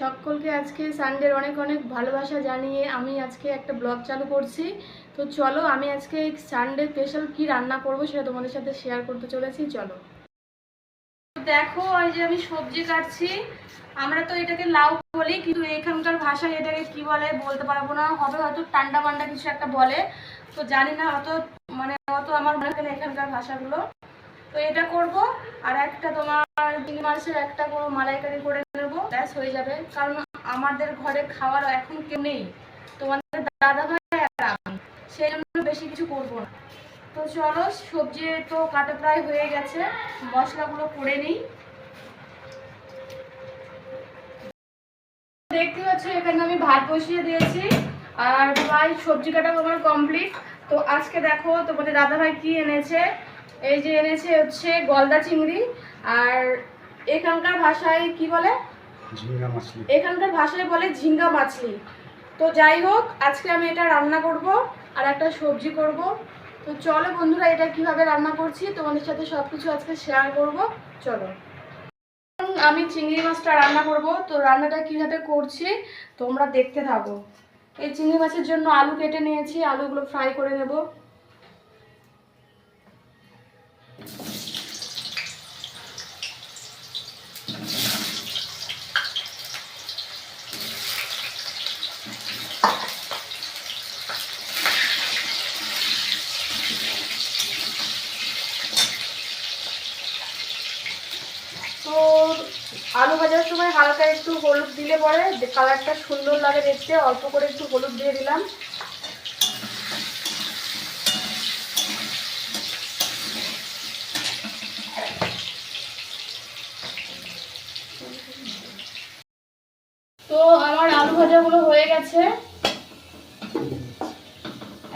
সকলকে আজকে সানডের অনেক অনেক ভালোবাসা জানিয়ে আমি আজকে একটা ব্লগ চালু করছি। তো চলো আমি আজকে সানডে স্পেশাল কি রান্না করব সেটা তোমাদের সাথে শেয়ার করতে চলেছি। চলো দেখো, এই যে আমি সবজি কাটছি। আমরা তো এটাকে লাউ বলি, কিন্তু এখানকার ভাষায় এটাকে কি বলে বলতে পারবো না, হবে হয়তো টান্ডা মান্ডা কিছু একটা বলে, তো জানি না অত, মানে অত আমার মনে হয় এখানকার ভাষাগুলো। তো এটা করব, আর একটা তোমার চিংড়ি মাছের একটা কোনো মালাইকারি করে নেবো, ব্যাস হয়ে যাবে। কারণ আমাদের ঘরে খাওয়ার এখন কেউ নেই, তোমাদের দাদা ভাই আর আমি, সেই জন্য বেশি কিছু করবো না। তো চলো, সবজি তো কাটা প্রায় হয়ে গেছে, মশলাগুলো করে নিই। দেখতে পাচ্ছ এখানে আমি ভাত বসিয়ে দিয়েছি, আর প্রায় সবজি কাটা আমার কমপ্লিট। তো আজকে দেখো তোমাদের দাদা ভাই কি এনেছে। এই যে এনেছে হচ্ছে গলদা চিংড়ি, আর এখানকার ভাষায় কি বলে, ঝিঙ্গা মাছলি, এখানকার ভাষায় বলে ঝিঙ্গা মাছলি। তো যাই হোক, আজকে আমি এটা রান্না করব আর একটা সবজি করব। তো চলো বন্ধুরা, এটা কিভাবে রান্না করছি তোমাদের সাথে সবকিছু আজকে শেয়ার করব। চলো, আমি চিংড়ি মাছটা রান্না করব। তো রান্নাটা কিভাবে করছি তোমরা দেখতে থাকো। এই চিংড়ি মাছের জন্য আলু কেটে নিয়েছি, আলুগুলো ফ্রাই করে নেব। তো আলু ভাজার সময় হালকা একটু হলুদ দিলে পরে কালারটা সুন্দর লাগে দেখতে, অল্প করে একটু হলুদ দিয়ে দিলাম। তো আমার আলু ভাজাগুলো হয়ে গেছে,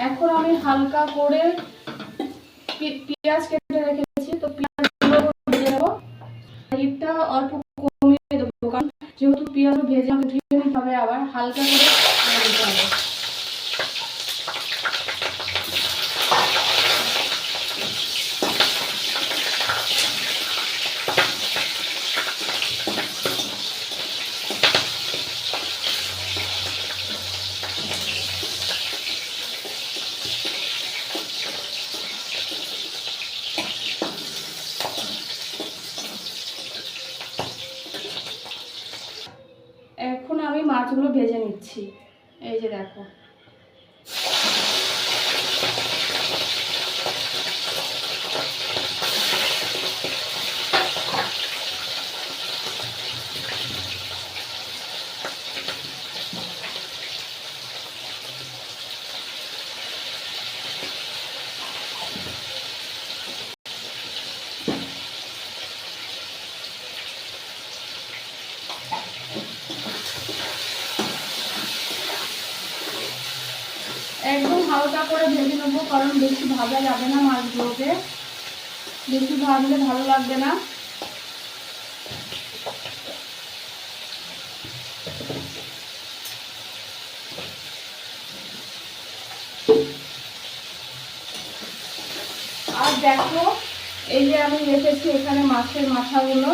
এখন আমি হালকা করে পেঁয়াজ কেটে রেখেছি, তো পেঁয়াজগুলো ভেজে নেবো। হিটটা অল্প কমিয়ে দেবো, কারণ যেহেতু পেঁয়াজ ভেজে আমাকে ধুয়ে নিতে হবে, আবার হালকা করে দিতে হবে। এখন আমি মাছগুলো ভেজে নিচ্ছি, এই যে দেখো। একদম হালকা করে ভেজে নেবো, কারণ বেশি ভাজা যাবে না মাছগুলোকে, বেশি ভাজলে ভালো লাগবে না। আর দেখো, এই যে আমি রেখেছি এখানে মাছের মাথাগুলো।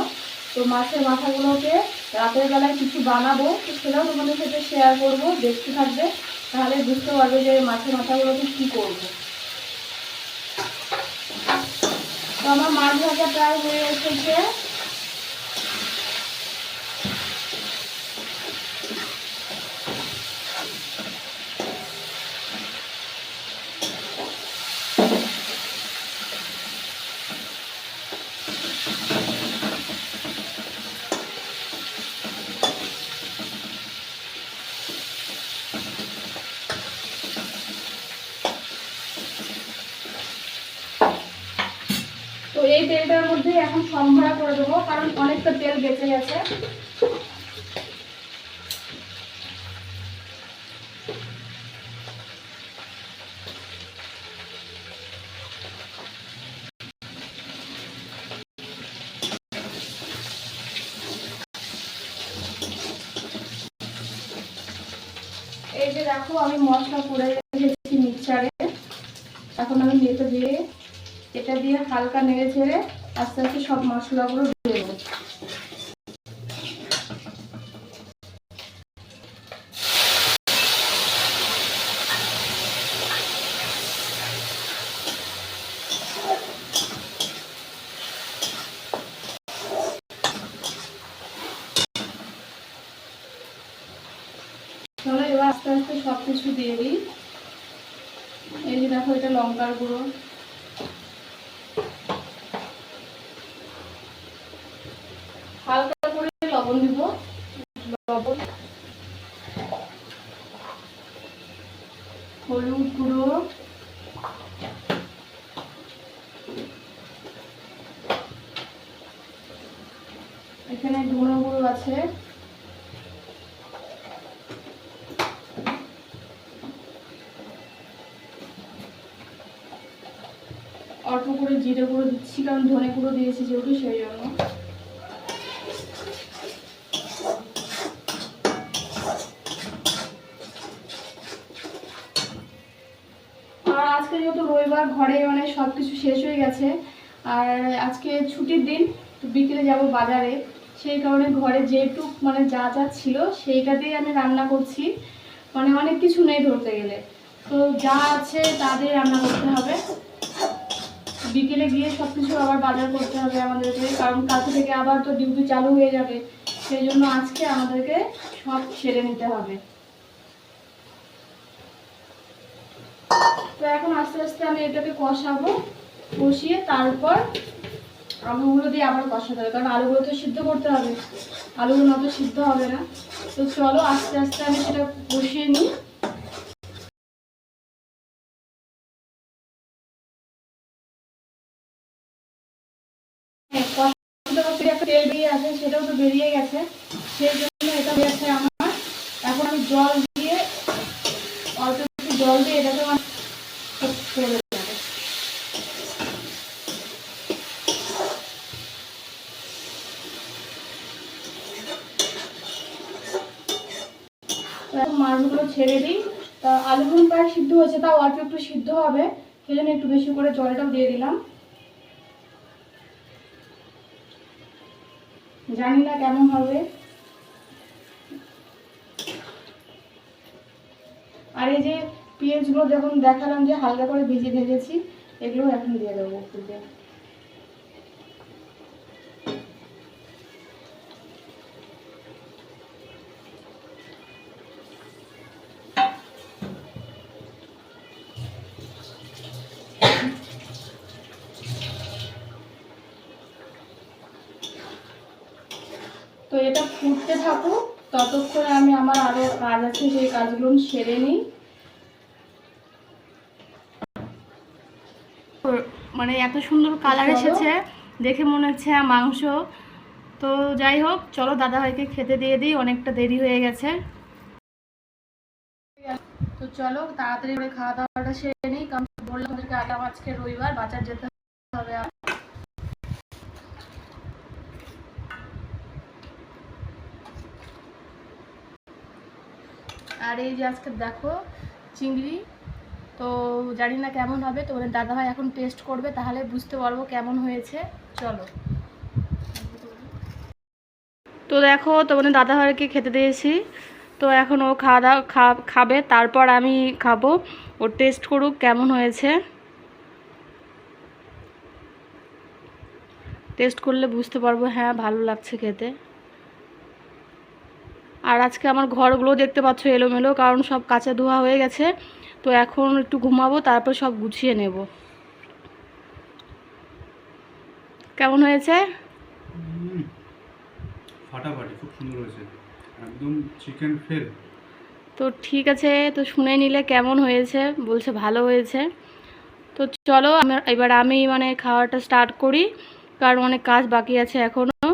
তো মাছের মাথাগুলোকে রাতের বেলায় কিছু বানাবো, তো সেটাও তোমাদের সাথে শেয়ার করবো, দেখতে থাকবে, তাহলে বুঝতে পারবে যে মাছের মাথাগুলোকে কি করবো। তো আমার মাছ ভাজা প্রায় হয়ে এসেছে। তো এই তেলটার মধ্যে এখন সম্ভরা করে দেবো, কারণ অনেকটা তেল বেঁচে গেছে। এই যে দেখো, আমি মশলা করে রেখেছি মিক্সচারে। এখন আমি মেপে দিয়ে এটা দিয়ে হালকা নেড়ে ছেড়ে আস্তে আস্তে সব মশলাগুলো দিয়ে দেবো। সব কিছু দিয়ে দিই। এই যে দেখো, এটা লঙ্কার গুঁড়ো, হালকা করে লবণ দিব, লবণ, হলুদ গুঁড়ো, এখানে ধনে গুঁড়ো আছে, অল্প করে জিরে গুঁড়ো দিচ্ছি, কারণ ধনে গুঁড়ো দিয়েছি যেহেতু সেই জন্য। আর আজকে যেহেতু রবিবার, ঘরে মানে সব কিছু শেষ হয়ে গেছে, আর আজকে ছুটির দিন, তো বিকেলে যাব বাজারে, সেই কারণে ঘরে যেটুক মানে যা যা ছিল সেইটা দিয়ে আমি রান্না করছি। মানে অনেক কিছু নেই ধরতে গেলে, তো যা আছে তা দিয়ে রান্না করতে হবে। বিকেলে গিয়ে সব কিছু আবার বাজার করতে হবে আমাদেরকে, কারণ কালকে থেকে আবার তো ডিউটি চালু হয়ে যাবে, সেই জন্য আজকে আমাদেরকে সব সেরে নিতে হবে। তো এখন আস্তে আস্তে আমি এটাকে কষাবো, কষিয়ে তারপর আলুগুলো দিয়ে আবার কষাতে হবে, কারণ আলুগুলো তো সিদ্ধ করতে হবে, আলুগুলো না তো সিদ্ধ হবে না। তো চলো আস্তে আস্তে আমি সেটা কষিয়ে নিই। একটা তেল বেরিয়ে আছে, সেটাও তো বেরিয়ে গেছে, সেই জন্য এটা হয়েছে আমার। এখন আমি জল দিয়ে, অল্প একটু জল দিয়ে এটাকে আমার করে দেবো। এখন মাছগুলো ছেড়ে দিই। তা আলুগুলো প্রায় সিদ্ধ হয়েছে, তাও অল্প একটু সিদ্ধ হবে, সেই জন্য একটু বেশি করে জলটাও দিয়ে দিলাম। জানি না কেমন হবে। আর এই যে পেঁয়াজগুলো যখন দেখালাম যে হালকা করে ভেজেছি, এগুলো এখন দিয়ে দেবো ফুটে। তো এটা ফুটতে থাকুক, ততক্ষণে আমি আমার আরো কাজ আছে সেই কাজগুলো সেরে নিই। মানে এত সুন্দর কালার এসেছে, দেখে মনে হচ্ছে মাংস। তো যাই হোক, চলো দাদাভাইকে খেতে দিয়ে দিই, অনেকটা দেরি হয়ে গেছে। তো চলো তাড়াতাড়ি করে খাওয়া দাওয়াটা সেরে নিই, কারণ বললাম তোমাদেরকে আগে আজকে রবিবার, বাজার যেতে হবে। আর এই যে আজকে দেখো চিংড়ি, তো জানি না কেমন হবে, তোমাদের দাদাভাই এখন টেস্ট করবে, তাহলে বুঝতে পারবো কেমন হয়েছে। চলো। তো দেখো তোমাদের দাদাভাইকে খেতে দিয়েছি, তো এখন ও খাওয়া দাওয়া খাবে, তারপর আমি খাবো। ও টেস্ট করুক কেমন হয়েছে, টেস্ট করলে বুঝতে পারবো হ্যাঁ ভালো লাগছে খেতে। আর আজকে আমার ঘরগুলো দেখতে পাচ্ছ এলোমেলো, কারণ সব কাঁচা ধোয়া হয়ে গেছে। তো এখন একটু ঘুমাবো, তারপর সব গুছিয়ে নেব। কেমন হয়েছে? ফাটাফাটি, খুব সুন্দর হয়েছে, একদম চিকেন ফেল। তো ঠিক আছে, তো শুনে নিলে কেমন হয়েছে, বলছে ভালো হয়েছে। তো চলো এবার আমি মানে খাওয়াটা স্টার্ট করি, কারণ অনেক কাজ বাকি আছে এখনও।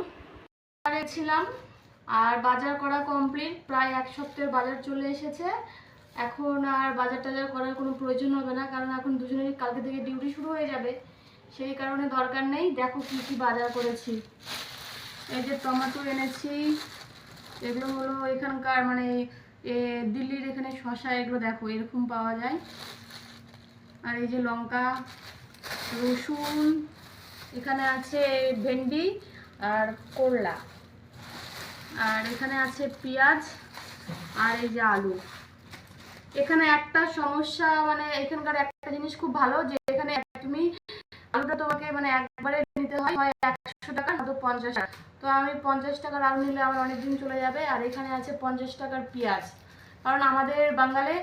ছিলাম আর বাজার করা কমপ্লিট, প্রায় এক সপ্তাহের বাজার চলে এসেছে। এখন আর বাজার টাজার করার কোনো প্রয়োজন হবে না, কারণ এখন দুজনেরই কালকে থেকে ডিউটি শুরু হয়ে যাবে, সেই কারণে দরকার নেই। দেখো কী কী বাজার করেছি। এই যে টমেটো এনেছি, এগুলো হলো এখানকার মানে দিল্লির এখানে শসা, এগুলো দেখো এরকম পাওয়া যায়। আর এই যে লঙ্কা, রসুন, এখানে আছে ভেন্ডি আর করলা, আর এখানে আছে পেঁয়াজ, আর এই যে আলু। এখানে একটা সমস্যা, মানে এখানকার একটা জিনিস খুব ভালো, যে এখানে তুমি আলুটা তোমাকে মানে একবারে নিতে হয় 100 টাকা নয়তো 50 টাকা। তো আমি 50 টাকার আলু নিলে আমার অনেকদিন চলে যাবে। আর এখানে আছে 50 টাকার পেঁয়াজ, কারণ আমাদের বাঙালে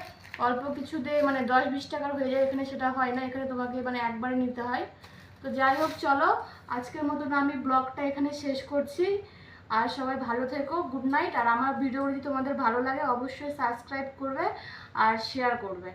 অল্প কিছুতে মানে 10-20 টাকার হয়ে যায়, এখানে সেটা হয় না, এখানে তোমাকে মানে একবারে নিতে হয়। তো যাই হোক চলো আজকের মতন আমি ব্লগটা এখানে শেষ করছি। আর সবাই ভালো থেকো, গুড নাইট। আর আমার ভিডিও যদি তোমাদের ভালো লাগে অবশ্যই সাবস্ক্রাইব করবে আর শেয়ার করবে।